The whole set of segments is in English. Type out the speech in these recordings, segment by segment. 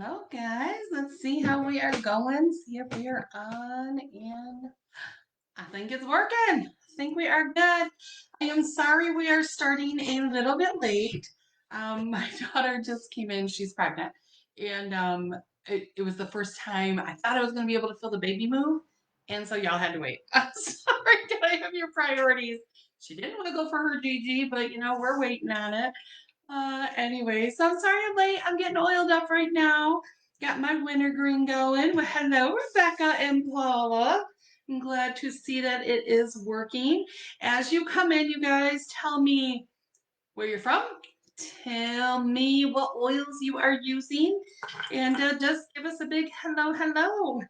Hello, guys. Let's see how we are going. See if we are on, and I think it's working. I think we are good. I am sorry we are starting a little bit late. My daughter just came in. She's pregnant, and it was the first time I thought I was going to be able to feel the baby move, and so y'all had to wait. I'm sorry. Can I have your priorities? She didn't want to go for her GG, but we're waiting on it. Anyway, so I'm sorry I'm late. I'm getting oiled up right now. Got my wintergreen going. Well, hello, Rebecca and Paula. I'm glad to see that it is working. As you come in, you guys tell me where you're from. Tell me what oils you are using. And just give us a big hello, hello.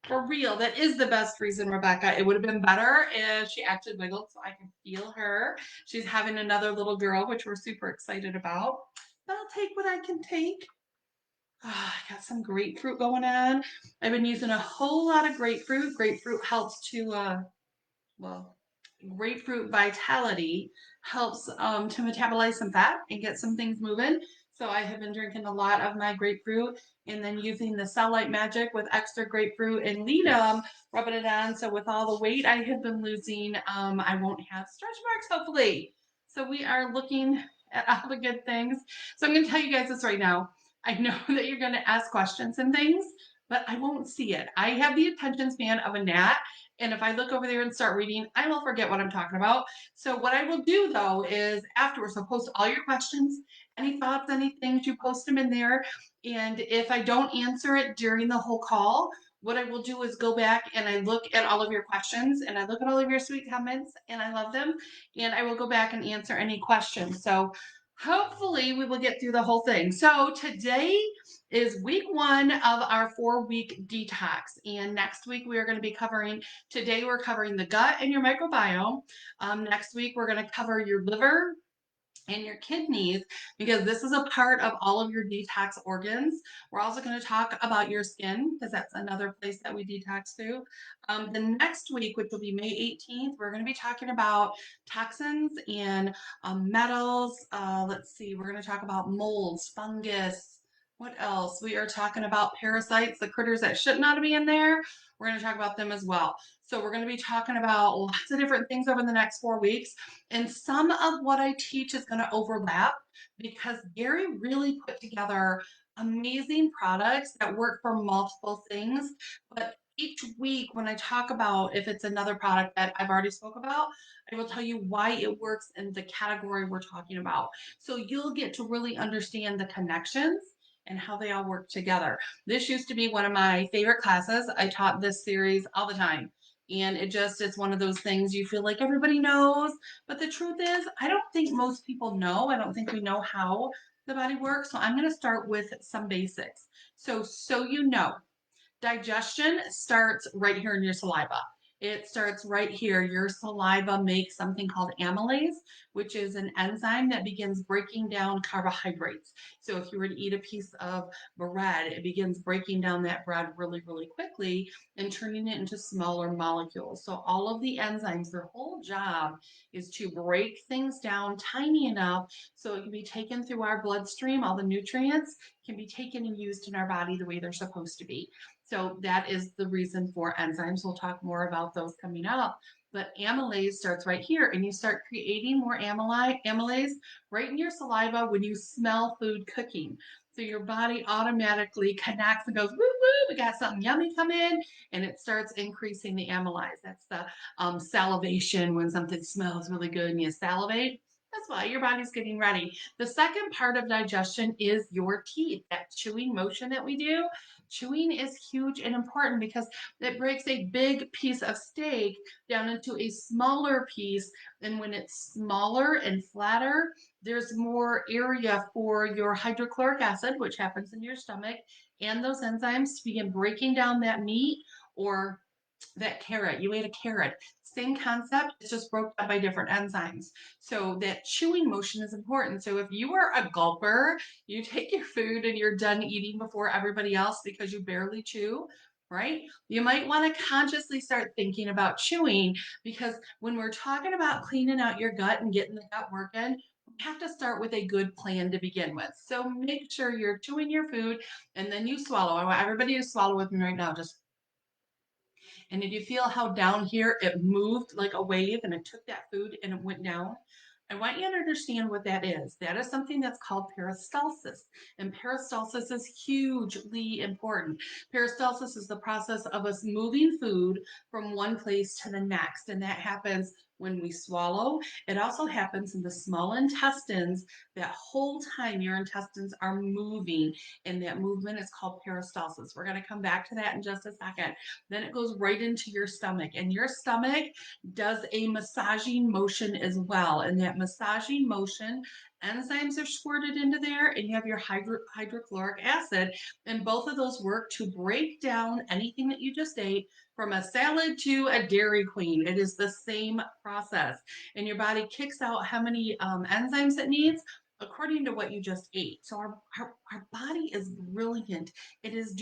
For real, that is the best reason, Rebecca. It would have been better if she actually wiggled so I can feel her. She's having another little girl, which we're super excited about. But I'll take what I can take. I got some grapefruit going on. I've been using a whole lot of grapefruit. Grapefruit helps to well, grapefruit vitality helps to metabolize some fat and get some things moving. So I have been drinking a lot of my grapefruit and then using the Cellulite Magic with extra grapefruit and Ledum, rubbing it on. So with all the weight I have been losing, I won't have stretch marks, hopefully. So we are looking at all the good things. So I'm going to tell you guys this right now. I know that you're going to ask questions and things, but I won't see it. I have the attention span of a gnat. And if I look over there and start reading, I will forget what I'm talking about. So what I will do though is afterwards, I'll post all your questions, any thoughts, any things, you post them in there. And if I don't answer it during the whole call, what I will do is go back and I look at all of your questions and I look at all of your sweet comments and I love them. And I will go back and answer any questions. So hopefully we will get through the whole thing. So today is week 1 of our 4-week detox. And next week we are going to be covering, today we're covering the gut and your microbiome. Next week we're going to cover your liver and your kidneys because this is a part of all of your detox organs. We're also going to talk about your skin because that's another place that we detox through. The next week, which will be May 18th, we're going to be talking about toxins and metals. Let's see, we're going to talk about molds, fungus. What else? We are talking about parasites, the critters that should not be in there. We're going to talk about them as well. So we're going to be talking about lots of different things over the next 4 weeks. And some of what I teach is going to overlap because Gary really put together amazing products that work for multiple things. But each week when I talk about if it's another product that I've already spoke about, I will tell you why it works in the category we're talking about. So you'll get to really understand the connections and how they all work together. This used to be one of my favorite classes. I taught this series all the time. And it just is one of those things you feel like everybody knows, but the truth is, I don't think most people know. I don't think we know how the body works. So I'm going to start with some basics. So you know, digestion starts right here in your saliva. It starts right here. Your saliva makes something called amylase, which is an enzyme that begins breaking down carbohydrates. So if you were to eat a piece of bread, it begins breaking down that bread really, really quickly and turning it into smaller molecules. So all of the enzymes, their whole job is to break things down tiny enough so it can be taken through our bloodstream. All the nutrients can be taken and used in our body the way they're supposed to be. So that is the reason for enzymes. We'll talk more about those coming up. But amylase starts right here, and you start creating more amylase right in your saliva when you smell food cooking. So your body automatically connects and goes, woo woo, we got something yummy coming, and it starts increasing the amylase. That's the salivation when something smells really good and you salivate. That's why your body's getting ready. The second part of digestion is your teeth, that chewing motion that we do. Chewing is huge and important because it breaks a big piece of steak down into a smaller piece. And when it's smaller and flatter, there's more area for your hydrochloric acid, which happens in your stomach, and those enzymes to begin breaking down that meat or that carrot. You ate a carrot. Same concept, it's just broken up by different enzymes. So that chewing motion is important. So if you are a gulper, you take your food and you're done eating before everybody else because you barely chew, right? You might want to consciously start thinking about chewing because when we're talking about cleaning out your gut and getting the gut working, have to start with a good plan to begin with. So make sure you're chewing your food and then you swallow. I want everybody to swallow with me right now. Just and did you feel how down here it moved like a wave and it took that food and it went down? I want you to understand what that is. That is something that's called peristalsis. And peristalsis is hugely important. Peristalsis is the process of us moving food from one place to the next. And that happens when we swallow. It also happens in the small intestines. That whole time your intestines are moving, and that movement is called peristalsis. We're going to come back to that in just a second. Then it goes right into your stomach, and your stomach does a massaging motion as well. And that massaging motion, enzymes are squirted into there, and you have your hydrochloric acid, and both of those work to break down anything that you just ate from a salad to a Dairy Queen. It is the same process, and your body kicks out how many enzymes it needs according to what you just ate. So our body is brilliant. It is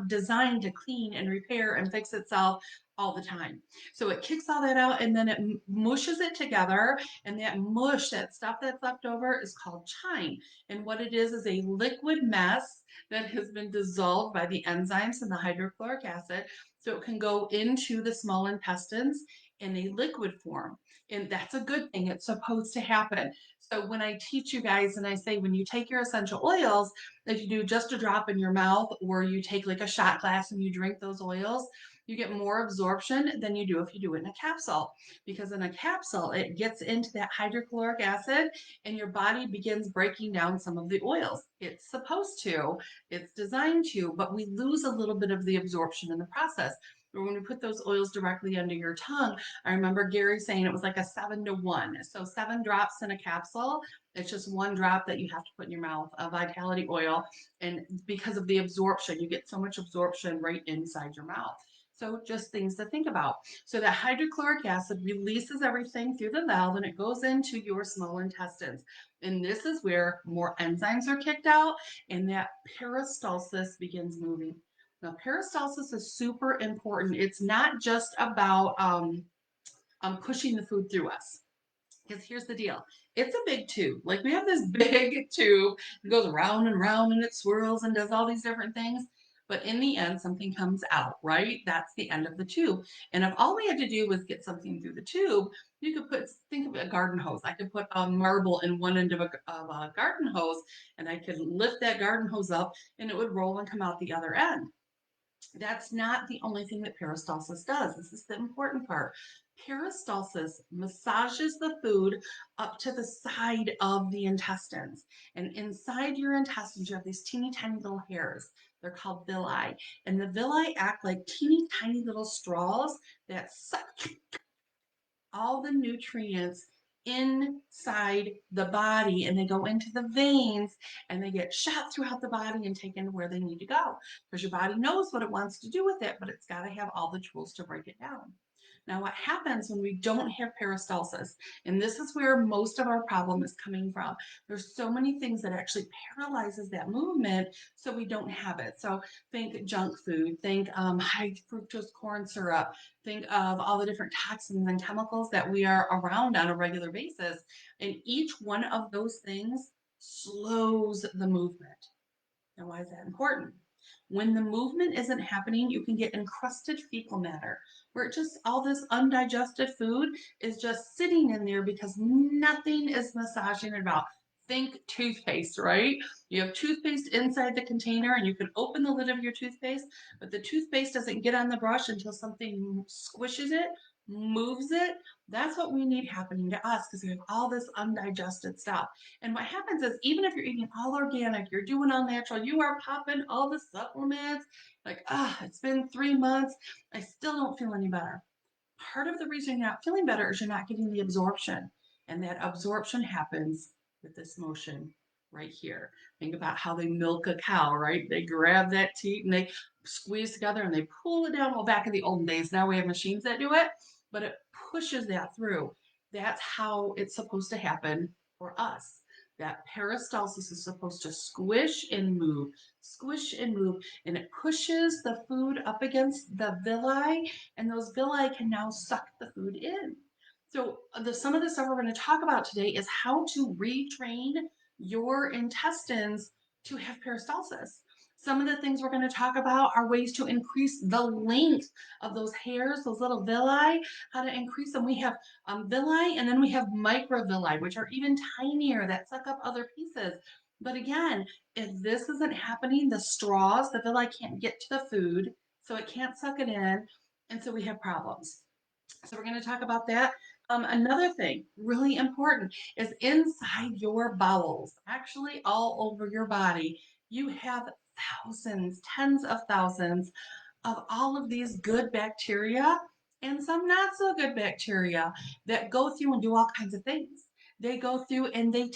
designed to clean and repair and fix itself all the time. So it kicks all that out and then it mushes it together. And that mush, that stuff that's left over, is called chyme. And what it is a liquid mess that has been dissolved by the enzymes and the hydrochloric acid. So it can go into the small intestines in a liquid form. And that's a good thing. It's supposed to happen. So when I teach you guys and I say, when you take your essential oils, if you do just a drop in your mouth or you take like a shot glass and you drink those oils, you get more absorption than you do if you do it in a capsule. Because in a capsule, it gets into that hydrochloric acid and your body begins breaking down some of the oils. It's supposed to, it's designed to, but we lose a little bit of the absorption in the process. But when we put those oils directly under your tongue, I remember Gary saying it was like a 7-to-1. So 7 drops in a capsule. It's just 1 drop that you have to put in your mouth of Vitality oil. And because of the absorption, you get so much absorption right inside your mouth. So just things to think about. So the hydrochloric acid releases everything through the valve and it goes into your small intestines. And this is where more enzymes are kicked out and that peristalsis begins moving. Now, peristalsis is super important. It's not just about pushing the food through us. Because here's the deal. It's a big tube. Like we have this big tube that goes around and around and it swirls and does all these different things. But in the end, something comes out, right? That's the end of the tube. And if all we had to do was get something through the tube, you could think of a garden hose. I could put a marble in one end of a garden hose and I could lift that garden hose up and it would roll and come out the other end. That's not the only thing that peristalsis does. This is the important part. Peristalsis massages the food up to the side of the intestines. And inside your intestines, you have these teeny tiny little hairs. They're called villi. And the villi act like teeny tiny little straws that suck all the nutrients inside the body and they go into the veins and they get shot throughout the body and taken to where they need to go because your body knows what it wants to do with it, but it's got to have all the tools to break it down. Now, what happens when we don't have peristalsis, and this is where most of our problem is coming from, there's so many things that actually paralyzes that movement so we don't have it. So think junk food, think high fructose corn syrup, think of all the different toxins and chemicals that we are around on a regular basis. And each one of those things slows the movement. Now, why is that important? When the movement isn't happening, you can get encrusted fecal matter, where just all this undigested food is just sitting in there because nothing is massaging it out. Think toothpaste, right? You have toothpaste inside the container and you can open the lid of your toothpaste, but the toothpaste doesn't get on the brush until something squishes it, moves it. That's what we need happening to us because we have all this undigested stuff. And what happens is, even if you're eating all organic, you're doing all natural, you are popping all the supplements, like, it's been 3 months, I still don't feel any better. Part of the reason you're not feeling better is you're not getting the absorption. And that absorption happens with this motion right here. Think about how they milk a cow, right? They grab that teat and they squeeze together and they pull it down. Well, back in the olden days, now we have machines that do it, but it pushes that through. That's how it's supposed to happen for us. That peristalsis is supposed to squish and move, and it pushes the food up against the villi, and those villi can now suck the food in. So some of the stuff we're going to talk about today is how to retrain your intestines to have peristalsis. Some of the things we're going to talk about are ways to increase the length of those hairs, those little villi, how to increase them. We have villi, and then we have microvilli, which are even tinier that suck up other pieces. But again, if this isn't happening, the straws, the villi can't get to the food, so it can't suck it in, and so we have problems. So we're going to talk about that. Another thing, really important, is inside your bowels, actually all over your body, you have thousands, tens of thousands of all of these good bacteria and some not so good bacteria that go through and do all kinds of things. They go through and they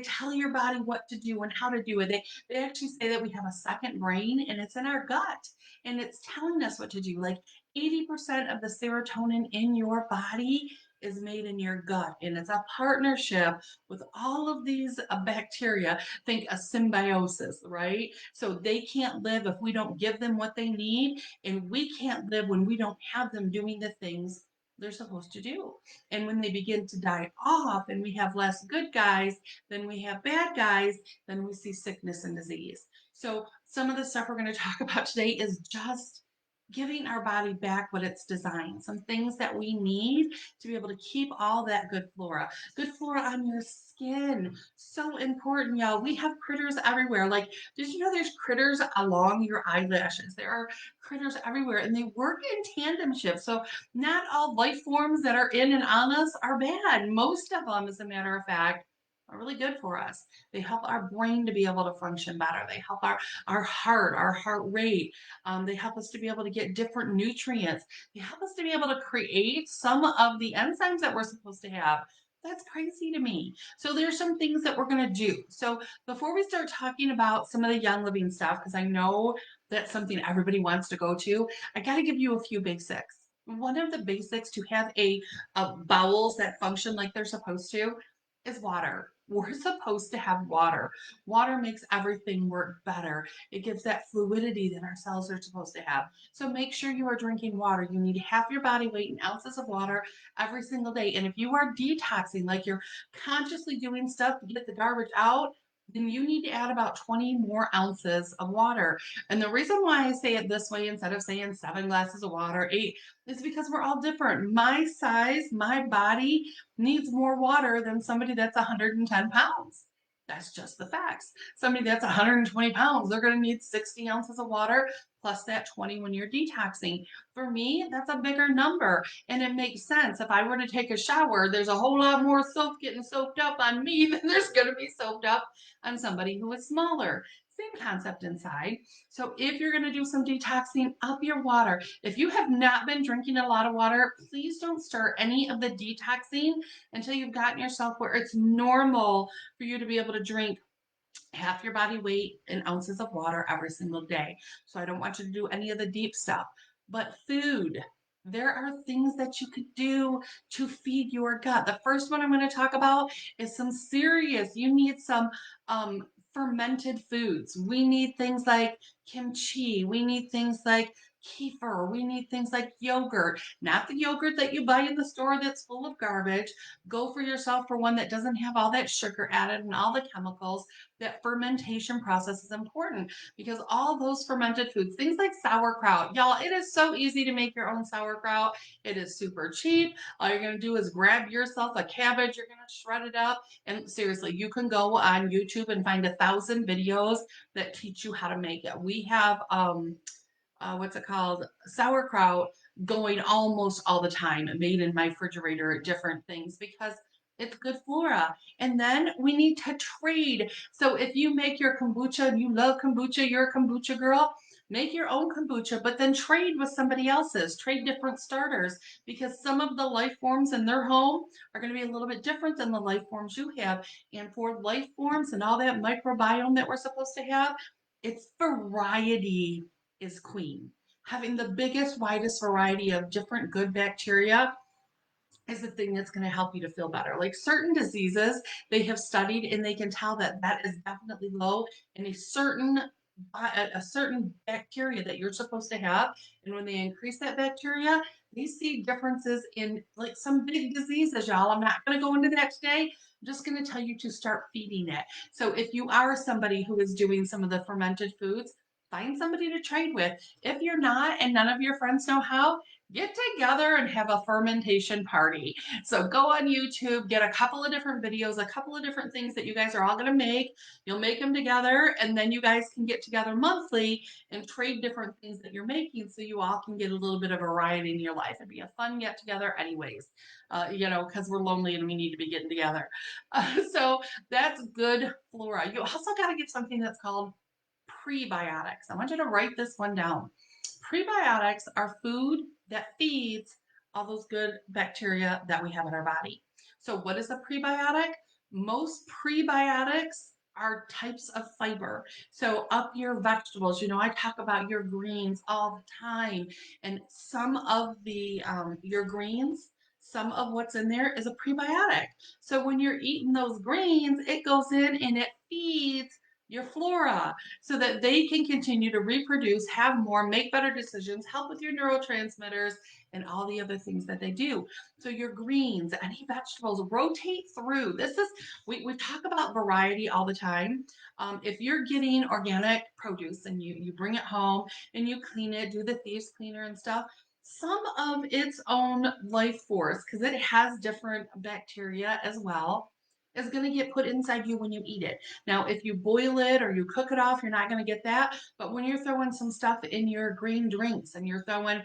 tell your body what to do and how to do it. They actually say that we have a second brain and it's in our gut and it's telling us what to do. Like 80% of the serotonin in your body is made in your gut, and it's a partnership with all of these bacteria. Think a symbiosis, right? So they can't live if we don't give them what they need, and we can't live when we don't have them doing the things they're supposed to do. And when they begin to die off and we have less good guys than we have bad guys, then we see sickness and disease. So some of the stuff we're going to talk about today is just giving our body back what it's designed, some things that we need to be able to keep all that good flora. Good flora on your skin, so important, y'all. We have critters everywhere. Like, did you know there's critters along your eyelashes? There are critters everywhere, and they work in tandemship. So not all life forms that are in and on us are bad. Most of them, as a matter of fact, are really good for us. They help our brain to be able to function better. They help our heart rate. They help us to be able to get different nutrients. They help us to be able to create some of the enzymes that we're supposed to have. That's crazy to me. So there's some things that we're going to do. So before we start talking about some of the Young Living stuff, because I know that's something everybody wants to go to, I got to give you a few basics. One of the basics to have a bowels that function like they're supposed to is water. We're supposed to have water. Water makes everything work better. It gives that fluidity that our cells are supposed to have. So make sure you are drinking water. You need half your body weight in ounces of water every single day. And if you are detoxing, like you're consciously doing stuff to get the garbage out, then you need to add about 20 more ounces of water. And the reason why I say it this way instead of saying 7 glasses of water, 8, is because we're all different. My size, my body needs more water than somebody that's 110 pounds. That's just the facts. Somebody that's 120 pounds, they're going to need 60 ounces of water plus that 20 when you're detoxing. For me, that's a bigger number. And it makes sense. If I were to take a shower, there's a whole lot more soap getting soaked up on me than there's going to be soaked up on somebody who is smaller. Same concept inside. So if you're going to do some detoxing, up your water. If you have not been drinking a lot of water, please don't start any of the detoxing until you've gotten yourself where it's normal for you to be able to drink half your body weight in ounces of water every single day. So I don't want you to do any of the deep stuff. But food, there are things that you could do to feed your gut. The first one I'm going to talk about is you need some fermented foods. We need things like kimchi. We need things like kefir. We need things like yogurt, not the yogurt that you buy in the store that's full of garbage. Go for yourself for one that doesn't have all that sugar added and all the chemicals. That fermentation process is important because all those fermented foods, things like sauerkraut, y'all, it is so easy to make your own sauerkraut. It is super cheap. All you're going to do is grab yourself a cabbage, you're going to shred it up, and seriously, you can go on YouTube and find 1,000 videos that teach you how to make it. We have what's it called, sauerkraut going almost all the time, made in my refrigerator, different things, because it's good flora. And then we need to trade. So if you make your kombucha and you love kombucha, you're a kombucha girl, make your own kombucha, but then trade with somebody else's, trade different starters, because some of the life forms in their home are going to be a little bit different than the life forms you have. And for life forms and all that microbiome that we're supposed to have, it's variety is queen. Having the biggest, widest variety of different good bacteria is the thing that's going to help you to feel better. Like certain diseases, they have studied and they can tell that that is definitely low in a certain bacteria that you're supposed to have. And when they increase that bacteria, they see differences in like some big diseases, y'all. I'm not going to go into that today. I'm just going to tell you to start feeding it. So if you are somebody who is doing some of the fermented foods, find somebody to trade with. If you're not and none of your friends know how, get together and have a fermentation party. So go on YouTube, get a couple of different videos, a couple of different things that you guys are all going to make. You'll make them together, and then you guys can get together monthly and trade different things that you're making so you all can get a little bit of variety in your life. It'd be a fun get together anyways, because we're lonely and we need to be getting together. So that's good flora. You also got to get something that's called prebiotics. I want you to write this one down. Prebiotics are food that feeds all those good bacteria that we have in our body. So what is a prebiotic? Most prebiotics are types of fiber. So up your vegetables, I talk about your greens all the time, and some of the your greens, some of what's in there is a prebiotic. So when you're eating those greens, it goes in and it feeds your flora so that they can continue to reproduce, have more, make better decisions, help with your neurotransmitters, and all the other things that they do. So your greens, any vegetables, rotate through. We talk about variety all the time. If you're getting organic produce and you bring it home and you clean it, do the thieves cleaner and stuff, some of its own life force, because it has different bacteria as well, is going to get put inside you when you eat it. Now, if you boil it or you cook it off, you're not going to get that. But when you're throwing some stuff in your green drinks and you're throwing,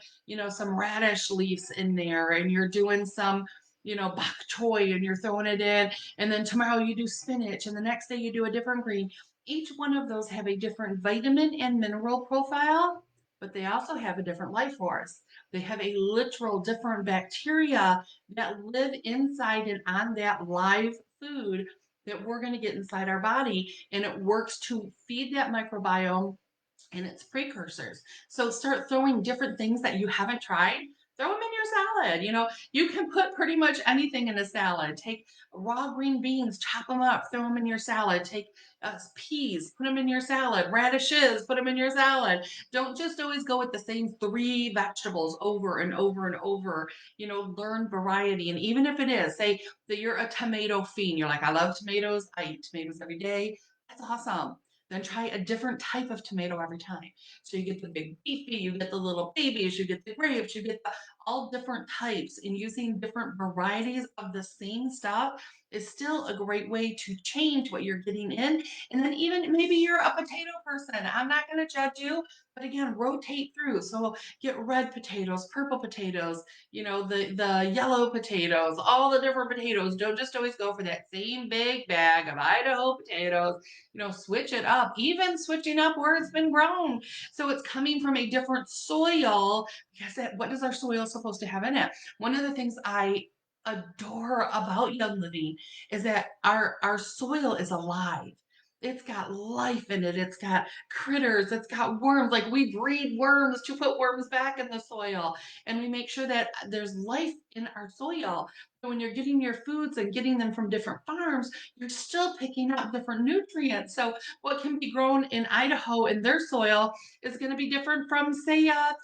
some radish leaves in there and you're doing some, bok choy and you're throwing it in, and then tomorrow you do spinach and the next day you do a different green. Each one of those have a different vitamin and mineral profile, but they also have a different life force. They have a literal different bacteria that live inside and on that live food that we're going to get inside our body, and it works to feed that microbiome and its precursors. So start throwing different things that you haven't tried. Throw them in your salad. You can put pretty much anything in a salad. Take raw green beans, chop them up, throw them in your salad. Take peas, put them in your salad. Radishes, put them in your salad. Don't just always go with the same three vegetables over and over and over. Learn variety. And even if it is, say that you're a tomato fiend, you're like, I love tomatoes, I eat tomatoes every day. That's awesome. Then try a different type of tomato every time. So you get the big beefy, you get the little babies, you get the grapes, you get all different types, and using different varieties of the same stuff is still a great way to change what you're getting in. And then even maybe you're a potato person. I'm not going to judge you, but again, rotate through. So get red potatoes, purple potatoes, the yellow potatoes, all the different potatoes. Don't just always go for that same big bag of Idaho potatoes. Switch it up, even switching up where it's been grown. So it's coming from a different soil, because what is our soil supposed to have in it? One of the things I adore about Young Living is that our soil is alive. It's got life in it. It's got critters. It's got worms. Like, we breed worms to put worms back in the soil. And we make sure that there's life in our soil. So when you're getting your foods and getting them from different farms, you're still picking up different nutrients. So what can be grown in Idaho in their soil is going to be different from, say, a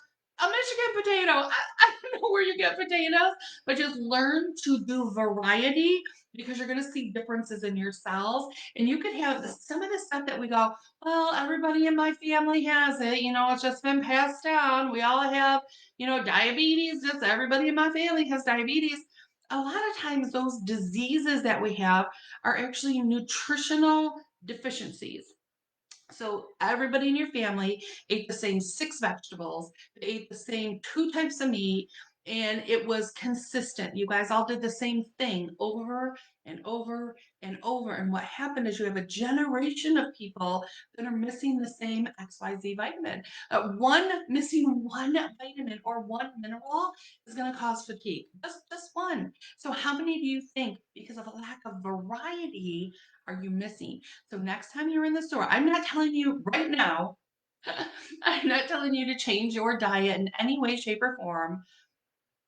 Michigan potato. I don't know where you get potatoes, but just learn to do variety, because you're going to see differences in your cells. And you could have some of the stuff that we go, well, everybody in my family has it. It's just been passed down. We all have, diabetes. Just everybody in my family has diabetes. A lot of times those diseases that we have are actually nutritional deficiencies. So everybody in your family ate the same six vegetables, they ate the same two types of meat, and it was consistent. You guys all did the same thing over and over and over. And what happened is you have a generation of people that are missing the same XYZ vitamin. Missing one vitamin or one mineral is going to cause fatigue. Just one. So how many do you think, because of a lack of variety, are you missing? So next time you're in the store, I'm not telling you right now, I'm not telling you to change your diet in any way, shape, or form,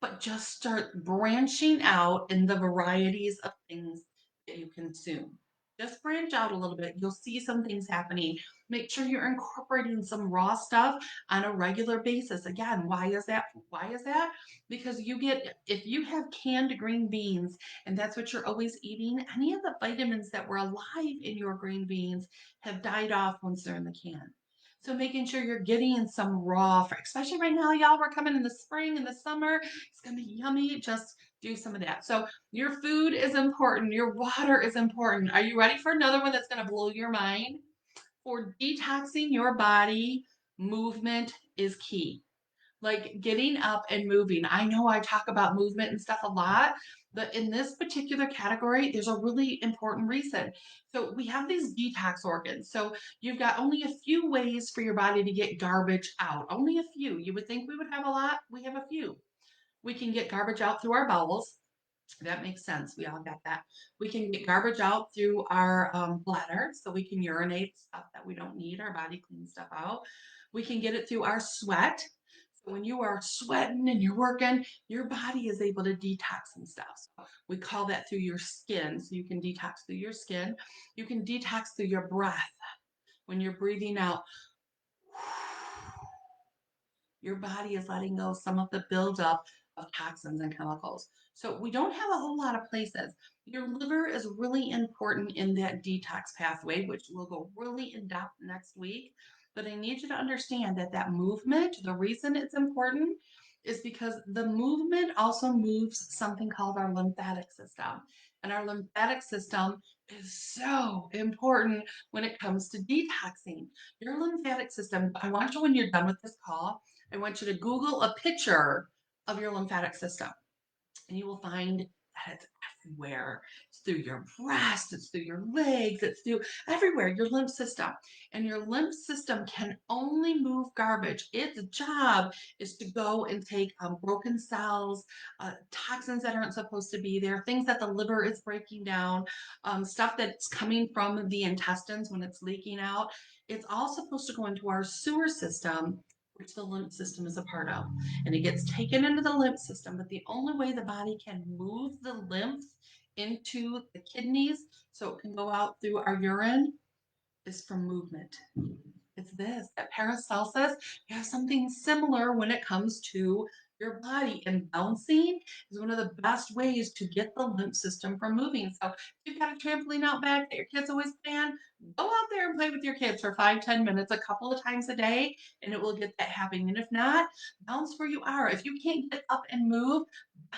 but just start branching out in the varieties of things that you consume. Just branch out a little bit. You'll see some things happening. Make sure you're incorporating some raw stuff on a regular basis. Again, why is that? Why is that? Because if you have canned green beans and that's what you're always eating, any of the vitamins that were alive in your green beans have died off once they're in the can. So making sure you're getting some raw, especially right now, y'all, we're coming in the spring and the summer. It's gonna be yummy. Just do some of that. So your food is important. Your water is important. Are you ready for another one that's going to blow your mind? For detoxing your body, movement is key. Like getting up and moving. I know I talk about movement and stuff a lot, but in this particular category, there's a really important reason. So we have these detox organs. So you've got only a few ways for your body to get garbage out. Only a few. You would think we would have a lot. We have a few. We can get garbage out through our bowels. That makes sense. We all got that. We can get garbage out through our bladder, so we can urinate stuff that we don't need. Our body cleans stuff out. We can get it through our sweat. So when you are sweating and you're working, your body is able to detox some stuff. So we call that through your skin. So you can detox through your skin. You can detox through your breath. When you're breathing out, your body is letting go some of the buildup of toxins and chemicals. So we don't have a whole lot of places. Your liver is really important in that detox pathway, which we'll go really in depth next week. But I need you to understand that that movement, the reason it's important is because the movement also moves something called our lymphatic system. And our lymphatic system is so important when it comes to detoxing. Your lymphatic system, I want you when you're done with this call, I want you to Google a picture of your lymphatic system, and you will find that it's everywhere. It's through your breast, it's through your legs, it's through everywhere, your lymph system. And your lymph system can only move garbage. Its job is to go and take broken cells, toxins that aren't supposed to be there, things that the liver is breaking down, stuff that's coming from the intestines when it's leaking out. It's all supposed to go into our sewer system, which the lymph system is a part of, and it gets taken into the lymph system. But the only way the body can move the lymph into the kidneys so it can go out through our urine is from movement. It's this, that Paracelsus, you have something similar when it comes to your body, and bouncing is one of the best ways to get the lymph system from moving. So if you've got a trampoline out back that your kids always play on, go out there and play with your kids for 5-10 minutes a couple of times a day, and it will get that happening. And if not, bounce where you are. If you can't get up and move,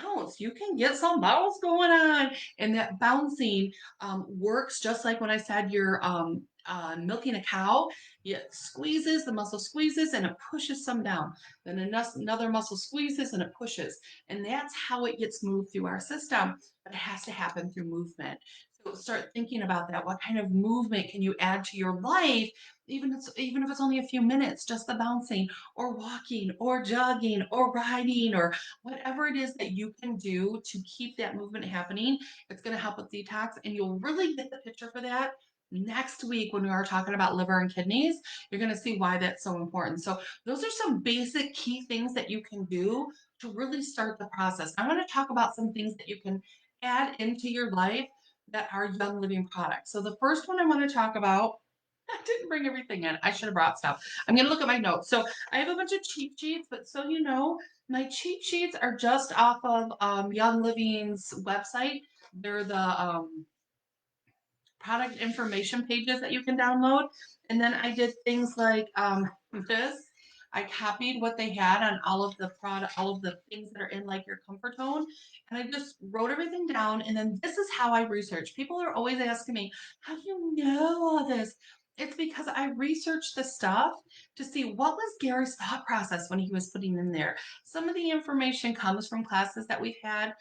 bounce. You can get some bounce going on, and that bouncing works just like when I said you're milking a cow. It squeezes, the muscle squeezes, and it pushes some down. Then another muscle squeezes and it pushes. And that's how it gets moved through our system. But it has to happen through movement. So start thinking about that. What kind of movement can you add to your life? Even if it's only a few minutes, just the bouncing or walking or jogging or riding or whatever it is that you can do to keep that movement happening. It's going to help with detox, and you'll really get the picture for that next week when we are talking about liver and kidneys. You're going to see why that's so important. So those are some basic key things that you can do to really start the process. I want to talk about some things that you can add into your life that are Young Living products. So the first one I want to talk about, I didn't bring everything in. I should have brought stuff. I'm going to look at my notes. So I have a bunch of cheat sheets, but so you know, my cheat sheets are just off of Young Living's website. They're the product information pages that you can download. And then I did things like this. I copied what they had on all of the product, all of the things that are in like your comfort zone. And I just wrote everything down. And then this is how I research. People are always asking me, how do you know all this? It's because I researched the stuff to see what was Gary's thought process when he was putting in there. Some of the information comes from classes that we've had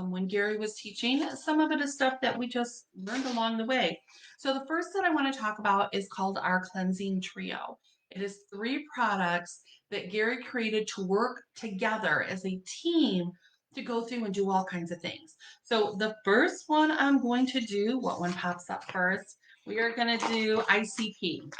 when Gary was teaching. Some of it is stuff that we just learned along the way. So the first that I want to talk about is called our cleansing trio. It is 3 products that Gary created to work together as a team to go through and do all kinds of things. So the first one I'm going to do, what one pops up first? We are going to do ICP.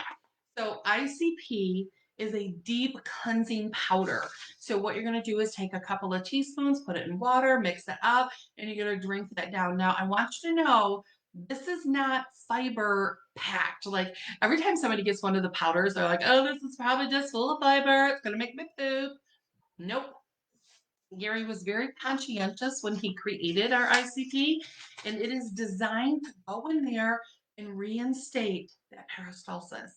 So ICP is a deep cleansing powder. So what you're going to do is take a couple of teaspoons, put it in water, mix it up, and you're going to drink that down. Now, I want you to know This is not fiber packed. Like every time somebody gets one of the powders, they're like, oh, this is probably just full of fiber. It's going to make me poop. Nope. Gary was very conscientious when he created our ICP, and it is designed to go in there and reinstate that peristalsis.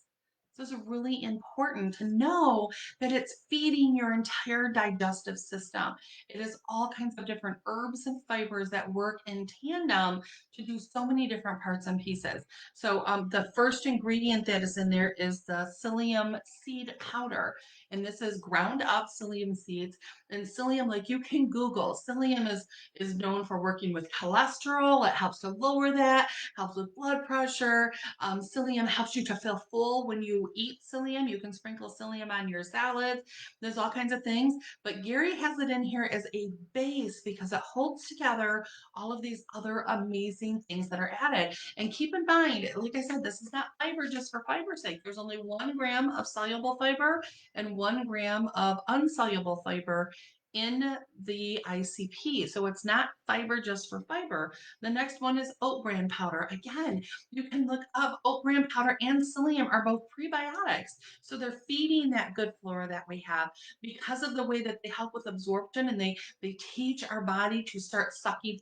So it's really important to know that it's feeding your entire digestive system. It is all kinds of different herbs and fibers that work in tandem to do so many different parts and pieces. So the first ingredient that is in there is the psyllium seed powder. And this is ground up psyllium seeds. And psyllium, like you can Google, psyllium is known for working with cholesterol. It helps to lower that, helps with blood pressure. Psyllium helps you to feel full when you eat psyllium. You can sprinkle psyllium on your salads. There's all kinds of things, but Gary has it in here as a base because it holds together all of these other amazing things that are added. And keep in mind, like I said, this is not fiber just for fiber's sake. There's only 1 gram of soluble fiber and 1 gram of unsoluble fiber in the ICP. So it's not fiber just for fiber. The next one is oat bran powder. Again, you can look up oat bran powder and psyllium are both prebiotics. So they're feeding that good flora that we have because of the way that they help with absorption and they teach our body to start sucking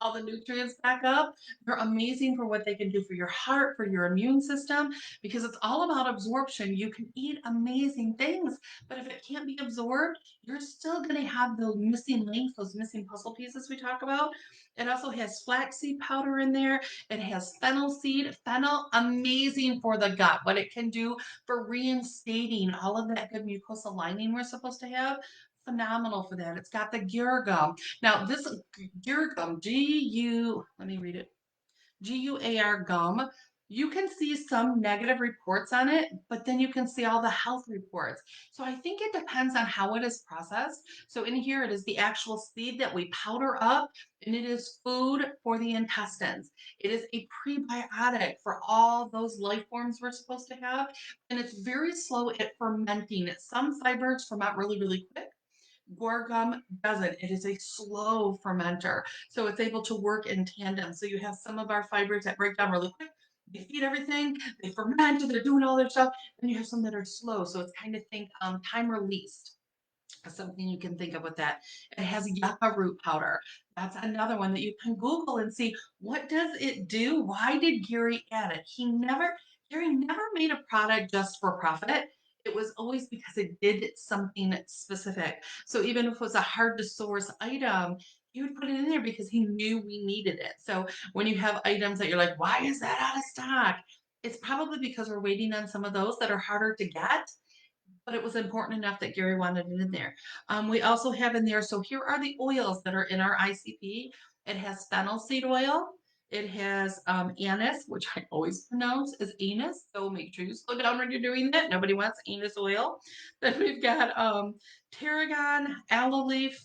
all the nutrients back up. They're amazing for what they can do for your heart, for your immune system, because it's all about absorption. You can eat amazing things, but if it can't be absorbed, you're still going to have those missing links, those missing puzzle pieces we talk about. It also has flaxseed powder in there. It has fennel seed. Fennel, amazing for the gut, what it can do for reinstating all of that good mucosal lining we're supposed to have. Phenomenal for that. It's got the gum. Now, this gum, let me read it. GUAR gum, you can see some negative reports on it, but then you can see all the health reports. So I think it depends on how it is processed. So in here, it is the actual seed that we powder up, and it is food for the intestines. It is a prebiotic for all those life forms we're supposed to have, and it's very slow at fermenting. Some fibers ferment really, really quick. Guar gum doesn't. It is a slow fermenter. So it's able to work in tandem. So you have some of our fibers that break down really quick. They feed everything, they ferment, they're doing all their stuff. Then you have some that are slow. So it's kind of think time released. Something you can think of with that. It has yucca root powder. That's another one that you can Google and see what does it do? Why did Gary add it? Gary never made a product just for profit. It was always because it did something specific. So even if it was a hard to source item, he would put it in there because he knew we needed it. So when you have items that you're like, why is that out of stock? It's probably because we're waiting on some of those that are harder to get, but it was important enough that Gary wanted it in there. We also have in there, so here are the oils that are in our ICP. It has fennel seed oil. It has anise, which I always pronounce as anise. So make sure you slow down when you're doing that. Nobody wants anise oil. Then we've got tarragon, aloe leaf,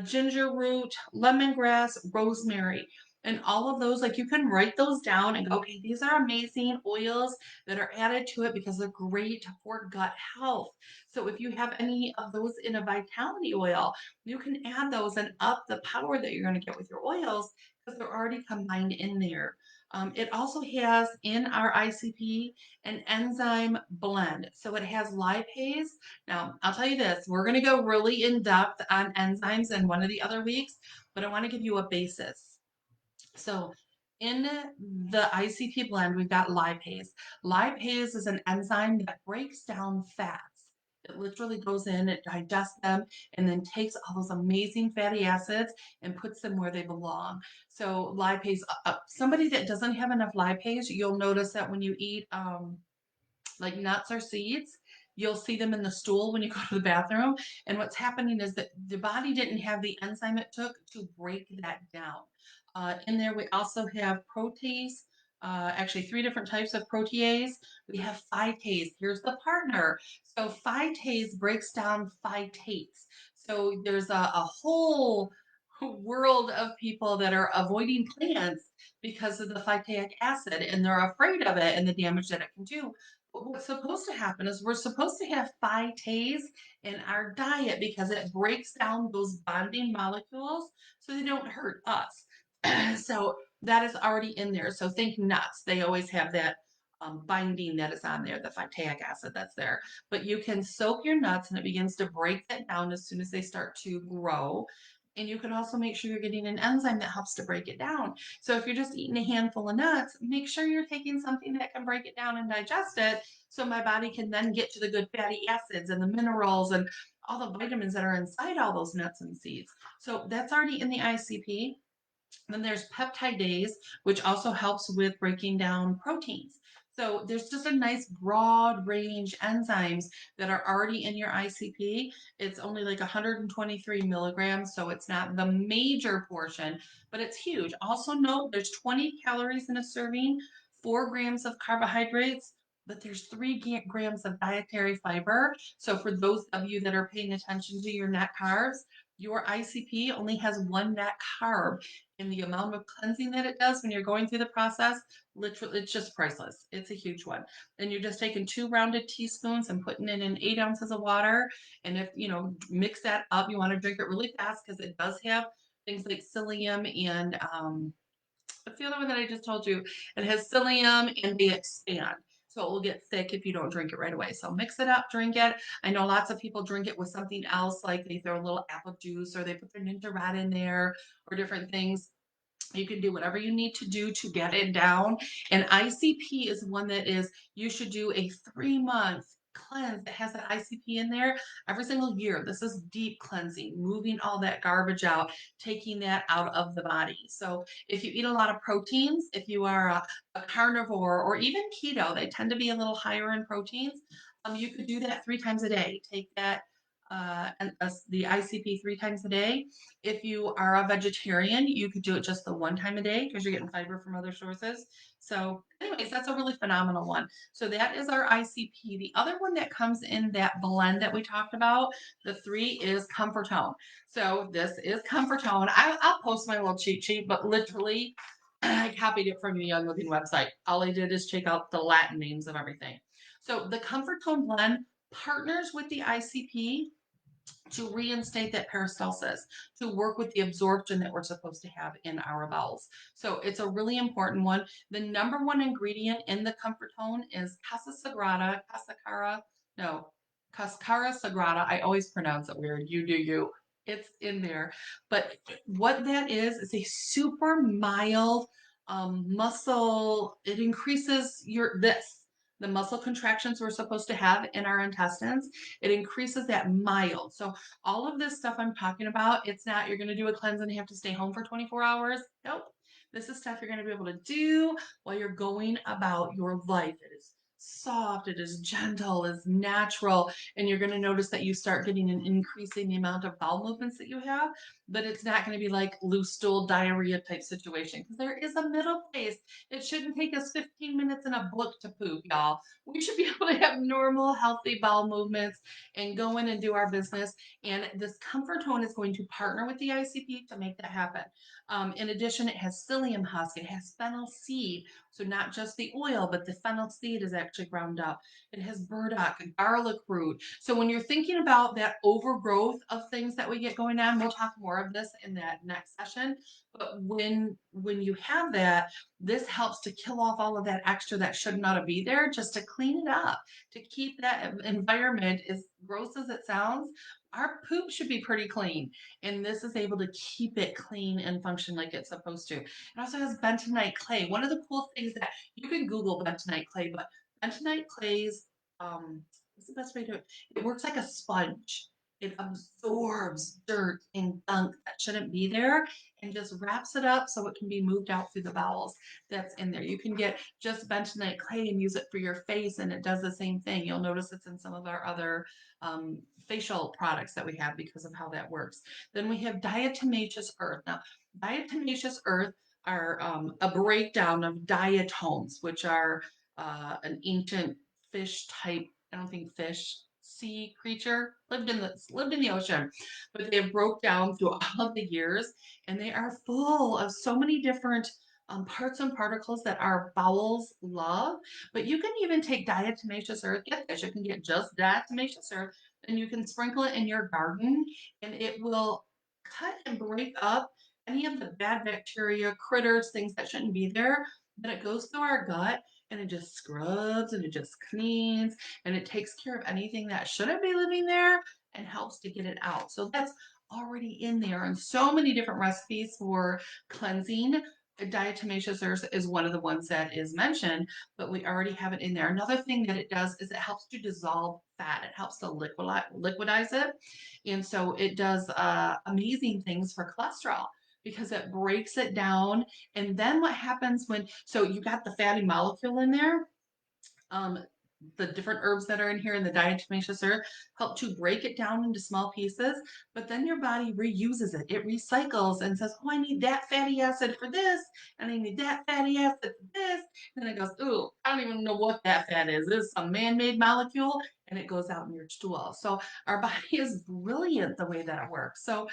ginger root, lemongrass, rosemary. And all of those, like you can write those down and go, okay, these are amazing oils that are added to it because they're great for gut health. So if you have any of those in a vitality oil, you can add those and up the power that you're going to get with your oils because they're already combined in there. It also has in our ICP an enzyme blend. So it has lipase. Now, I'll tell you this, we're going to go really in depth on enzymes in one of the other weeks, but I want to give you a basis. So in the ICP blend, we've got lipase. Lipase is an enzyme that breaks down fats. It literally goes in, it digests them, and then takes all those amazing fatty acids and puts them where they belong. So lipase, somebody that doesn't have enough lipase, you'll notice that when you eat like nuts or seeds, you'll see them in the stool when you go to the bathroom. And what's happening is that the body didn't have the enzyme it took to break that down. In there, we also have protease, actually 3 different types of protease. We have phytase. Here's the partner. So phytase breaks down phytates. So there's a whole world of people that are avoiding plants because of the phytic acid and they're afraid of it and the damage that it can do. But what's supposed to happen is we're supposed to have phytase in our diet because it breaks down those bonding molecules so they don't hurt us. So that is already in there. So think nuts. They always have that binding that is on there, the phytic acid that's there. But you can soak your nuts and it begins to break that down as soon as they start to grow. And you can also make sure you're getting an enzyme that helps to break it down. So if you're just eating a handful of nuts, make sure you're taking something that can break it down and digest it so my body can then get to the good fatty acids and the minerals and all the vitamins that are inside all those nuts and seeds. So that's already in the ICP. Then there's peptidase, which also helps with breaking down proteins. So there's just a nice broad range enzymes that are already in your ICP. It's only like 123 milligrams, so it's not the major portion, but it's huge. Also note there's 20 calories in a serving, 4 grams of carbohydrates, but there's 3 grams of dietary fiber. So for those of you that are paying attention to your net carbs, your ICP only has 1 net carb, and the amount of cleansing that it does when you're going through the process, literally, it's just priceless. It's a huge one. And you're just taking 2 rounded teaspoons and putting it in 8 ounces of water. And if, mix that up, you want to drink it really fast because it does have things like psyllium and what's the other one that I just told you? It has psyllium and they expand. So it will get thick if you don't drink it right away. So mix it up, drink it. I know lots of people drink it with something else, like they throw a little apple juice or they put their Ninja Rat in there or different things. You can do whatever you need to do to get it down. And ICP is one that is, you should do a 3-month cleanse that has that ICP in there every single year. This is deep cleansing, moving all that garbage out, taking that out of the body. So if you eat a lot of proteins, if you are a carnivore or even keto, they tend to be a little higher in proteins. You could do that 3 times a day. Take that the ICP 3 times a day. If you are a vegetarian, you could do it just the 1 time a day because you're getting fiber from other sources. So, anyways, that's a really phenomenal one. So that is our ICP. The other one that comes in that blend that we talked about, the 3 is Comfortone. So this is Comfortone. I'll post my little cheat sheet, but literally, I copied it from the Young Living website. All I did is check out the Latin names of everything. So the Comfortone blend partners with the ICP to reinstate that peristalsis, to work with the absorption that we're supposed to have in our bowels. So it's a really important one. The number 1 ingredient in the Comfortone is Cascara Sagrada. I always pronounce it weird. You do you. It's in there. But what that is a super mild muscle. It increases the muscle contractions we're supposed to have in our intestines. It increases that mild. So all of this stuff I'm talking about, it's not you're going to do a cleanse and you have to stay home for 24 hours. Nope. This is stuff you're going to be able to do while you're going about your life. It is soft, it is gentle, it's natural, and you're going to notice that you start getting an increase in the amount of bowel movements that you have, but it's not going to be like loose stool diarrhea type situation because there is a middle place. It shouldn't take us 15 minutes in a book to poop, y'all. We should be able to have normal, healthy bowel movements and go in and do our business. And this Comfortone is going to partner with the ICP to make that happen. In addition, it has psyllium husk, it has fennel seed. So not just the oil, but the fennel seed is actually ground up. It has burdock, garlic root. So when you're thinking about that overgrowth of things that we get going on, we'll talk more of this in that next session. But when you have that, this helps to kill off all of that extra that should not be there, just to clean it up, to keep that environment, as gross as it sounds. Our poop should be pretty clean, and this is able to keep it clean and function like it's supposed to. It also has bentonite clay. One of the cool things that you can Google bentonite clay, but bentonite clays, what's the best way to do it? It works like a sponge. It absorbs dirt and gunk that shouldn't be there and just wraps it up so it can be moved out through the bowels that's in there. You can get just bentonite clay and use it for your face, and it does the same thing. You'll notice it's in some of our other facial products that we have because of how that works. Then we have diatomaceous earth. Now, diatomaceous earth are a breakdown of diatoms, which are an ancient fish type, I don't think fish, sea creature, lived in the ocean, but they have broke down through all of the years, and they are full of so many different parts and particles that our bowels love. But you can even take diatomaceous earth, get this, you can get just diatomaceous earth, and you can sprinkle it in your garden, and it will cut and break up any of the bad bacteria, critters, things that shouldn't be there, then it goes through our gut and it just scrubs and it just cleans and it takes care of anything that shouldn't be living there and helps to get it out. So that's already in there, and so many different recipes for cleansing. Diatomaceous earth is one of the ones that is mentioned, but we already have it in there. Another thing that it does is it helps to dissolve fat. It helps to liquidize it. And so it does amazing things for cholesterol because it breaks it down. And then what happens when, so you got the fatty molecule in there, um, the different herbs that are in here in the diatomaceous earth help to break it down into small pieces, but then your body reuses it. It recycles and says, oh, I need that fatty acid for this, and I need that fatty acid for this. And then it goes, ooh, I don't even know what that fat is. This is some man-made molecule, and it goes out in your stool. So our body is brilliant the way that it works. So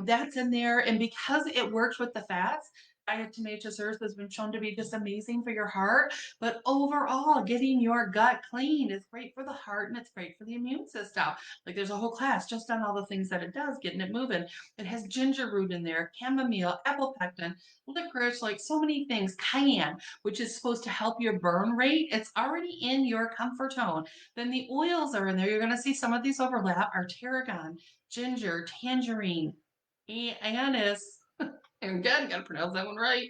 that's in there. And because it works with the fats, diatomaceous earth has been shown to be just amazing for your heart. But overall, getting your gut clean is great for the heart and it's great for the immune system. Like there's a whole class just on all the things that it does, getting it moving. It has ginger root in there, chamomile, apple pectin, licorice, like so many things. Cayenne, which is supposed to help your burn rate. It's already in your comfort zone. Then the oils are in there. You're going to see some of these overlap are tarragon, ginger, tangerine, anise, and again, gotta pronounce that one right.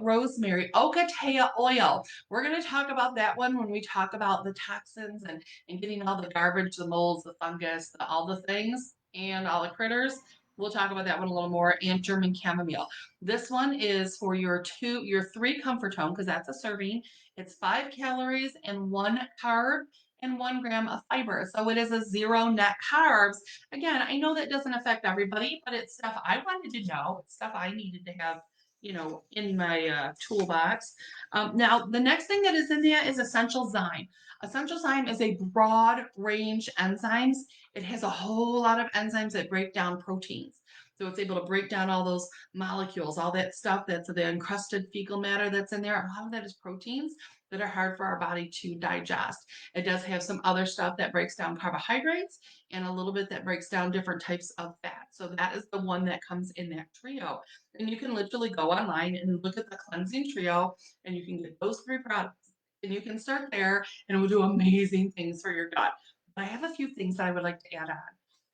Rosemary, ocotea oil. We're gonna talk about that one when we talk about the toxins and getting all the garbage, the molds, the fungus, all the things, and all the critters. We'll talk about that one a little more. And German chamomile. This one is for your 3 comfort home because that's a serving. It's 5 calories and 1 carb and 1 gram of fiber. So it is a 0 net carbs. Again, I know that doesn't affect everybody, but it's stuff I wanted to know. It's stuff I needed to have, in my toolbox. Now, the next thing that is in there is essential zyme. Essential zyme is a broad range enzymes. It has a whole lot of enzymes that break down proteins. So it's able to break down all those molecules, all that stuff that's the encrusted fecal matter that's in there. A lot of that is proteins that are hard for our body to digest. It does have some other stuff that breaks down carbohydrates and a little bit that breaks down different types of fat. So that is the one that comes in that trio. And you can literally go online and look at the cleansing trio and you can get those 3 products. And you can start there and it will do amazing things for your gut. But I have a few things that I would like to add on.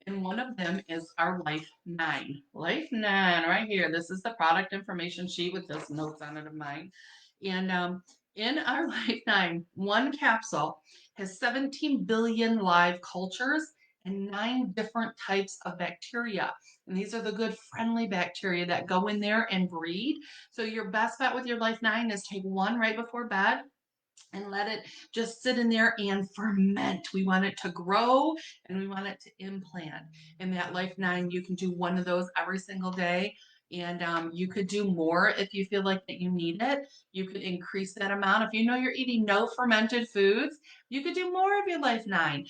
And one of them is our Life 9. Life 9, right here. This is the product information sheet with those notes on it of mine. And in our Life 9, one capsule has 17 billion live cultures and 9 different types of bacteria. And these are the good friendly bacteria that go in there and breed. So your best bet with your Life 9 is take one right before bed and let it just sit in there and ferment. We want it to grow and we want it to implant. In that Life 9, you can do one of those every single day. And you could do more if you feel like that you need it. You could increase that amount. If you know you're eating no fermented foods, you could do more of your Life 9.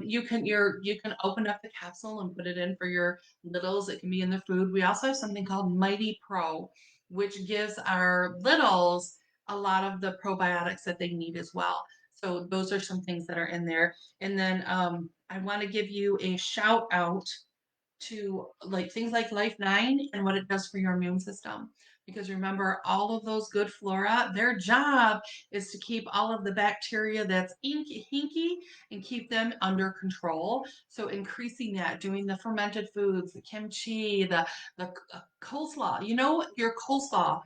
You can open up the capsule and put it in for your littles. It can be in the food. We also have something called Mighty Pro, which gives our littles a lot of the probiotics that they need as well. So those are some things that are in there. And then I want to give you a shout out to like things like Life 9 and what it does for your immune system. Because remember, all of those good flora, their job is to keep all of the bacteria that's hinky and keep them under control. So increasing that, doing the fermented foods, the kimchi, the coleslaw. You know, your coleslaw,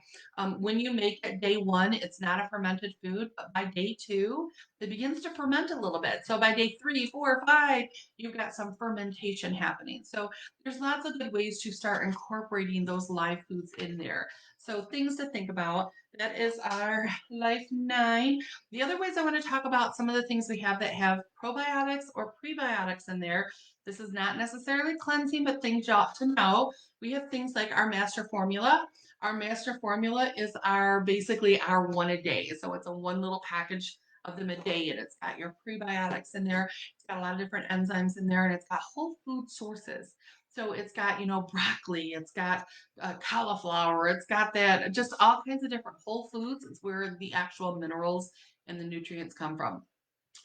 when you make it day 1, it's not a fermented food, but by day 2, it begins to ferment a little bit. So by day 3, 4, 5, you've got some fermentation happening. So there's lots of good ways to start incorporating those live foods in there. So things to think about. That is our Life 9. The other ways I want to talk about some of the things we have that have probiotics or prebiotics in there. This is not necessarily cleansing, but things you ought to know. We have things like our master formula. Our master formula is basically our one a day. So it's a one little package of them a day, and it's got your prebiotics in there. It's got a lot of different enzymes in there, and it's got whole food sources. So it's got, broccoli, it's got cauliflower, it's got that, just all kinds of different whole foods. It's where the actual minerals and the nutrients come from.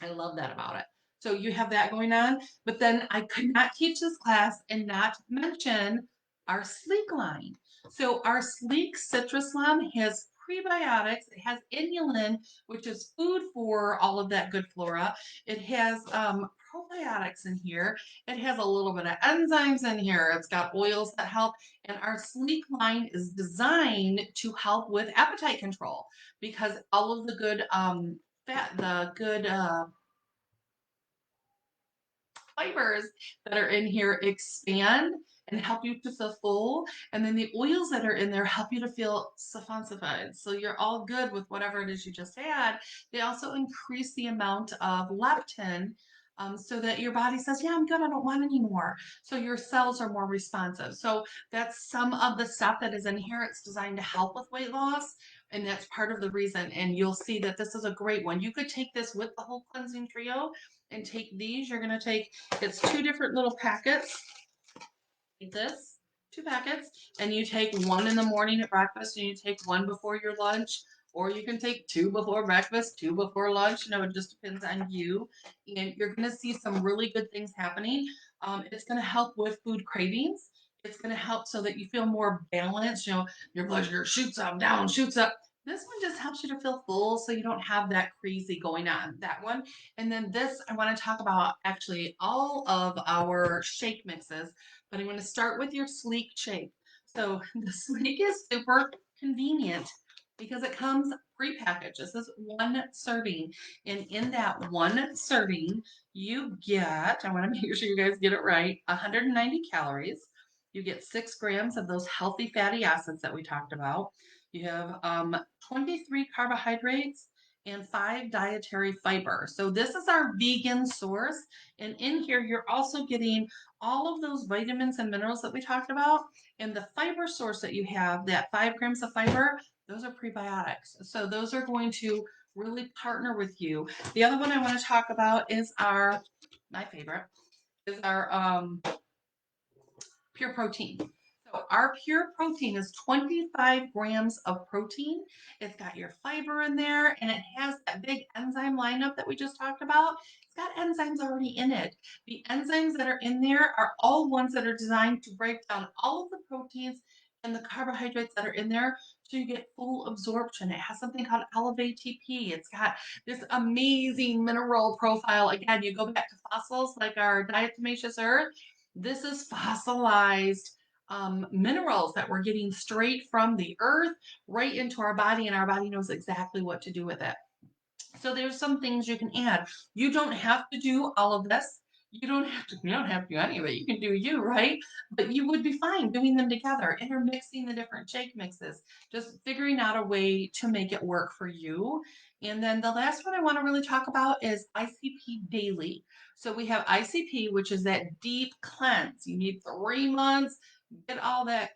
I love that about it. So you have that going on, but then I could not teach this class and not mention our sleek line. So our sleek citrus lime has prebiotics. It has inulin, which is food for all of that good flora. It has probiotics in here. It has a little bit of enzymes in here. It's got oils that help. And our sleek line is designed to help with appetite control because all of the good fat, the good fibers that are in here expand and help you to feel full. And then the oils that are in there help you to feel saponsified. So you're all good with whatever it is you just had. They also increase the amount of leptin. So that your body says, yeah, I'm good, I don't want any more. So your cells are more responsive. So that's some of the stuff that is in here. It's designed to help with weight loss. And that's part of the reason. And you'll see that this is a great one. You could take this with the whole cleansing trio and take these. You're going to take, it's two different little packets. Like this, two packets, and you take one in the morning at breakfast and you take one before your lunch, or you can take two before breakfast, two before lunch. It just depends on you. And you're going to see some really good things happening. It's going to help with food cravings. It's going to help so that you feel more balanced. Your blood sugar shoots up, down, shoots up. This one just helps you to feel full so you don't have that crazy going on. That one. And then this, I want to talk about actually all of our shake mixes, but I'm going to start with your sleek shake. So the sleek is super convenient because it comes prepackaged. This is one serving. And in that one serving, you get, I want to make sure you guys get it right, 190 calories. You get 6 grams of those healthy fatty acids that we talked about. You have 23 carbohydrates and 5 dietary fiber. So this is our vegan source. And in here, you're also getting all of those vitamins and minerals that we talked about. And the fiber source that you have, that 5 grams of fiber, those are prebiotics. So those are going to really partner with you. The other one I want to talk about is my favorite, is our pure protein. So our pure protein is 25 grams of protein. It's got your fiber in there and it has that big enzyme lineup that we just talked about. It's got enzymes already in it. The enzymes that are in there are all ones that are designed to break down all of the proteins and the carbohydrates that are in there so you get full absorption. It has something called Elevate TP. It's got this amazing mineral profile. Again, you go back to fossils like our diatomaceous earth. This is fossilized minerals that we're getting straight from the earth right into our body, and our body knows exactly what to do with it. So there's some things you can add. You don't have to do all of this. You don't have to do any of it. You can do you, right? But you would be fine doing them together, intermixing the different shake mixes, just figuring out a way to make it work for you. And then the last one I want to really talk about is ICP Daily. So we have ICP, which is that deep cleanse. You need 3 months, get all that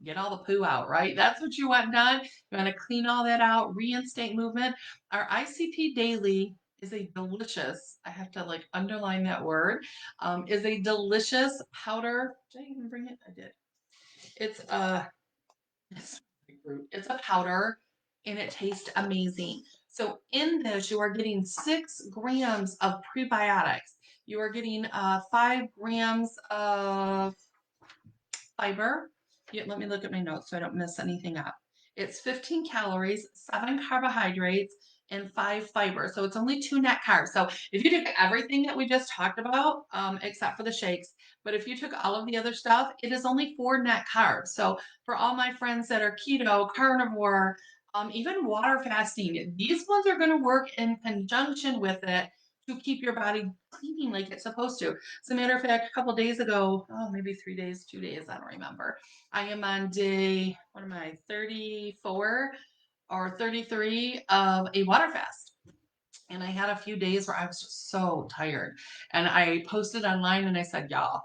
get all the poo out, right? That's what you want done. You want to clean all that out, reinstate movement. Our ICP Daily is a delicious, I have to like underline that word, is a delicious powder. Did I even bring it? I did. It's a, it's a powder and it tastes amazing. So in this, you are getting 6 grams of prebiotics. You are getting 5 grams of fiber. Let me look at my notes so I don't mess anything up. It's 15 calories, 7 carbohydrates, and 5 fiber. So it's only 2 net carbs. So if you took everything that we just talked about, except for the shakes, but if you took all of the other stuff, it is only 4 net carbs. So for all my friends that are keto, carnivore, even water fasting, these ones are going to work in conjunction with it to keep your body cleaning like it's supposed to. As a matter of fact, a couple days ago, oh, maybe 3 days, 2 days, I don't remember. I am on day, what am I, 34 or 33 of a water fast. And I had a few days where I was just so tired. And I posted online and I said, y'all,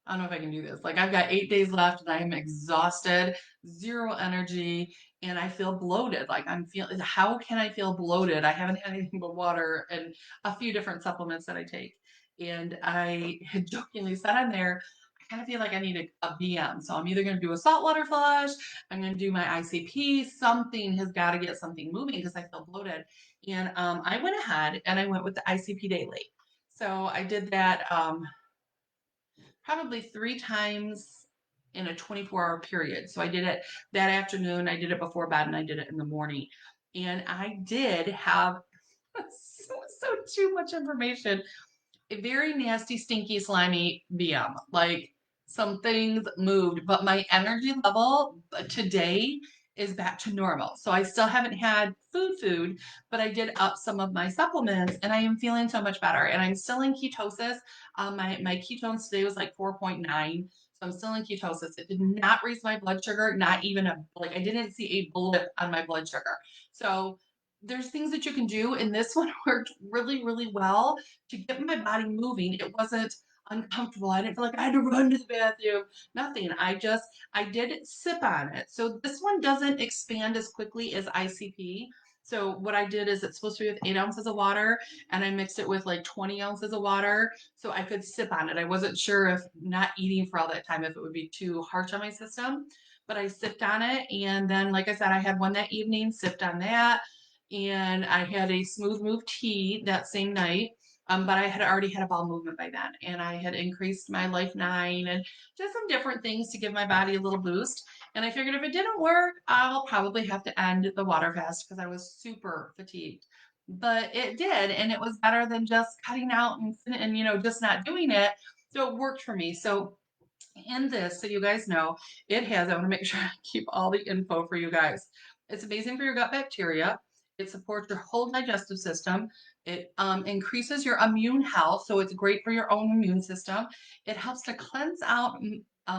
I don't know if I can do this. Like I've got 8 days left and I am exhausted, zero energy, and I feel bloated. Like I'm feeling, how can I feel bloated? I haven't had anything but water and a few different supplements that I take. And I had jokingly said on there, I kind of feel like I need a BM. So I'm either going to do a saltwater flush, I'm going to do my ICP. Something has got to get something moving because I feel bloated. And I went ahead and I went with the ICP daily. So I did that. Probably 3 times in a 24-hour period. So I did it that afternoon, I did it before bed, and I did it in the morning. And I did have so too much information, a very nasty, stinky, slimy BM. Like some things moved, but my energy level today is back to normal. So I still haven't had food, but I did up some of my supplements and I am feeling so much better. And I'm still in ketosis. My ketones today was like 4.9. So I'm still in ketosis. It did not raise my blood sugar, not even I didn't see a blip on my blood sugar. So there's things that you can do, and this one worked really, really well to get my body moving. It wasn't uncomfortable. I didn't feel like I had to run to the bathroom. Nothing. I did sip on it. So this one doesn't expand as quickly as ICP. So what I did is it's supposed to be with 8 ounces of water, and I mixed it with like 20 ounces of water so I could sip on it. I wasn't sure if not eating for all that time, if it would be too harsh on my system, but I sipped on it. And then, like I said, I had one that evening, sipped on that, and I had a smooth move tea that same night. But I had already had a bowel movement by then, and I had increased my Life 9 and just some different things to give my body a little boost. And I figured if it didn't work, I'll probably have to end the water fast because I was super fatigued. But it did, and it was better than just cutting out and just not doing it. So it worked for me. So in this, so you guys know, I want to make sure I keep all the info for you guys. It's amazing for your gut bacteria. It supports your whole digestive system. It increases your immune health, so it's great for your own immune system. It helps to cleanse out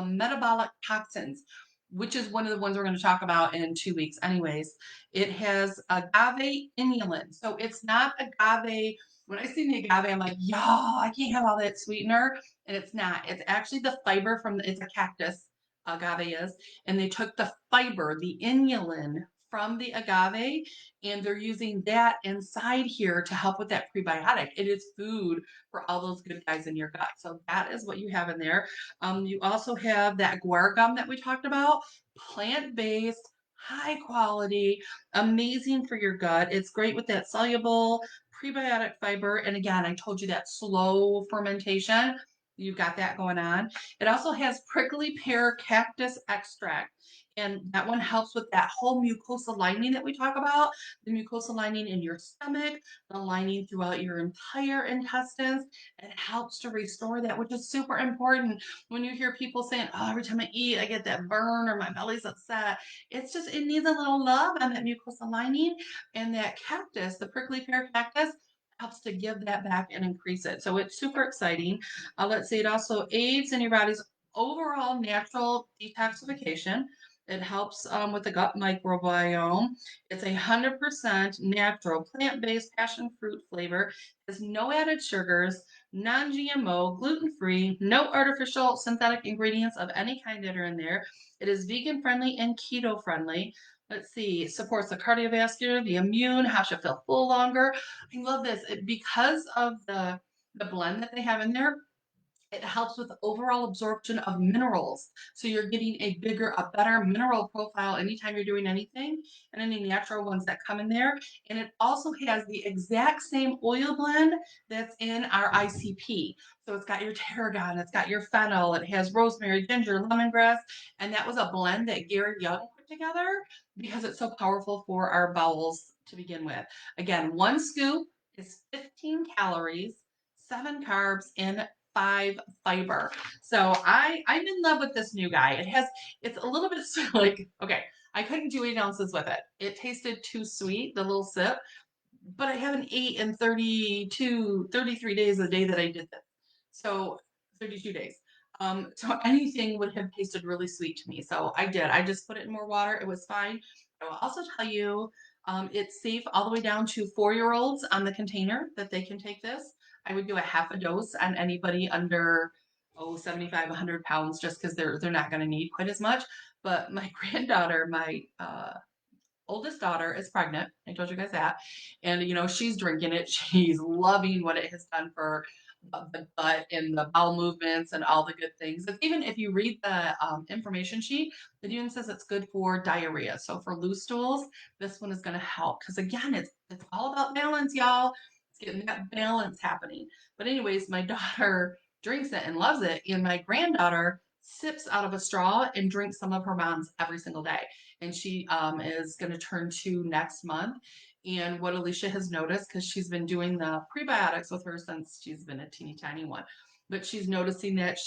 metabolic toxins, which is one of the ones we're going to talk about in 2 weeks anyways. It has agave inulin. So it's not agave. When I see the agave, I'm like, yo, I can't have all that sweetener. And it's not. It's actually the fiber it's a cactus, agave is, and they took the fiber, the inulin from the agave, and they're using that inside here to help with that prebiotic. It is food for all those good guys in your gut. So that is what you have in there. You also have that guar gum that we talked about, plant-based, high quality, amazing for your gut. It's great with that soluble prebiotic fiber. And again, I told you that slow fermentation. You've got that going on. It also has prickly pear cactus extract. And that one helps with that whole mucosal lining that we talk about, the mucosal lining in your stomach, the lining throughout your entire intestines. It helps to restore that, which is super important. When you hear people saying, oh, every time I eat, I get that burn or my belly's upset, it's just, it needs a little love on that mucosal lining. And that cactus, the prickly pear cactus, helps to give that back and increase it. So it's super exciting. Let's see, it also aids in your body's overall natural detoxification. It helps with the gut microbiome. It's 100% natural, plant-based passion fruit flavor. Has no added sugars, non-GMO, gluten-free, no artificial synthetic ingredients of any kind that are in there. It is vegan-friendly and keto-friendly. Let's see, supports the cardiovascular, the immune, helps you feel full longer. I love this. Because of the blend that they have in there, it helps with overall absorption of minerals. So you're getting a better mineral profile anytime you're doing anything, and any natural ones that come in there. And it also has the exact same oil blend that's in our ICP. So it's got your tarragon, it's got your fennel, it has rosemary, ginger, lemongrass, and that was a blend that Gary Young put together because it's so powerful for our bowels to begin with. Again, one scoop is 15 calories, 7 carbs, and 5 fiber. So I'm in love with this new guy. It's a little bit like, okay, I couldn't do 8 ounces with it. It tasted too sweet, the little sip, but I haven't ate in 33 days the day that I did this. So 32 days. So anything would have tasted really sweet to me. So I did. I just put it in more water. It was fine. I will also tell you, it's safe all the way down to 4-year-olds on the container that they can take this. I would do a half a dose on anybody under 75, 100 pounds, just because they're not going to need quite as much. But my granddaughter, my oldest daughter is pregnant. I told you guys that. And, she's drinking it. She's loving what it has done for the gut and the bowel movements and all the good things. Even if you read the information sheet, it even says it's good for diarrhea. So for loose stools, this one is going to help. Because again, it's all about balance, y'all. It's getting that balance happening. But anyways, my daughter drinks it and loves it. And my granddaughter sips out of a straw and drinks some of her mom's every single day. And she is going to turn 2 next month. And what Alicia has noticed, because she's been doing the prebiotics with her since she's been a teeny tiny one, but she's noticing that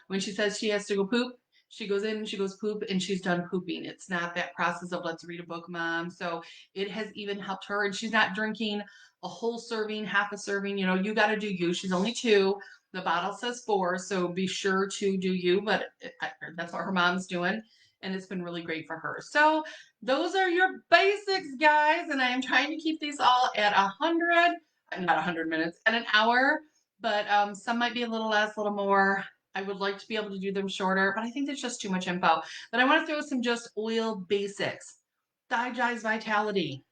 when she says she has to go poop, she goes in and she goes poop and she's done pooping. It's not that process of let's read a book, mom. So it has even helped her. And she's not drinking a whole serving, half a serving. You know, you got to do you. She's only 2. The bottle says 4, so be sure to do you, but that's what her mom's doing, and it's been really great for her. So those are your basics, guys, and I am trying to keep these all at 100, not 100 minutes, at an hour, but some might be a little less, a little more. I would like to be able to do them shorter, but I think there's just too much info. But I want to throw some just oil basics. Digest Vitality.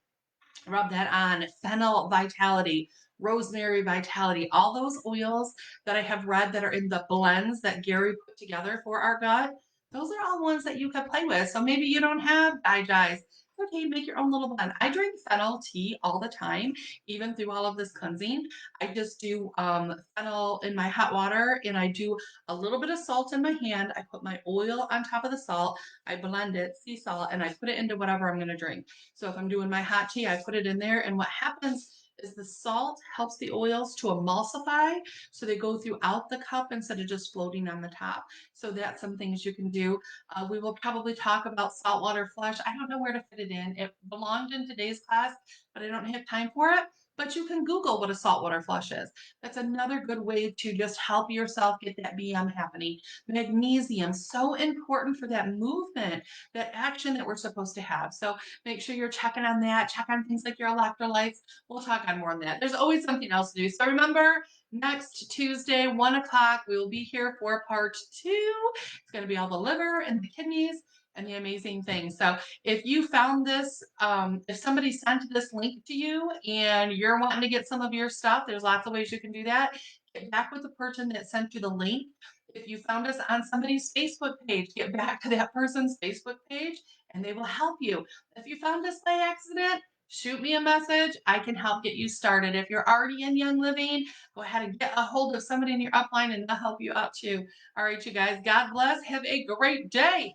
Rub that on. Fennel Vitality, rosemary Vitality, all those oils that I have read that are in the blends that Gary put together for our gut. Those are all ones that you could play with. So maybe you don't have Digest. Okay, make your own little blend. I drink fennel tea all the time, even through all of this cleansing. I just do fennel in my hot water, and I do a little bit of salt in my hand. I put my oil on top of the salt. I blend it, sea salt, and I put it into whatever I'm going to drink. So if I'm doing my hot tea, I put it in there, and what happens is the salt helps the oils to emulsify, so they go throughout the cup instead of just floating on the top. So that's some things you can do. We will probably talk about saltwater flush. I don't know where to fit it in. It belonged in today's class, but I don't have time for it. But you can Google what a saltwater flush is. That's another good way to just help yourself get that BM happening. Magnesium, so important for that movement, that action that we're supposed to have. So make sure you're checking on that. Check on things like your electrolytes. We'll talk on more on that. There's always something else to do. So remember, next Tuesday, 1 o'clock, we will be here for part 2. It's going to be all the liver and the kidneys and the amazing things. So if you found this, if somebody sent this link to you and you're wanting to get some of your stuff, there's lots of ways you can do that. Get back with the person that sent you the link. If you found us on somebody's Facebook page, get back to that person's Facebook page and they will help you. If you found us by accident, shoot me a message. I can help get you started. If you're already in Young Living, go ahead and get a hold of somebody in your upline and they'll help you out too. All right, you guys, God bless. Have a great day.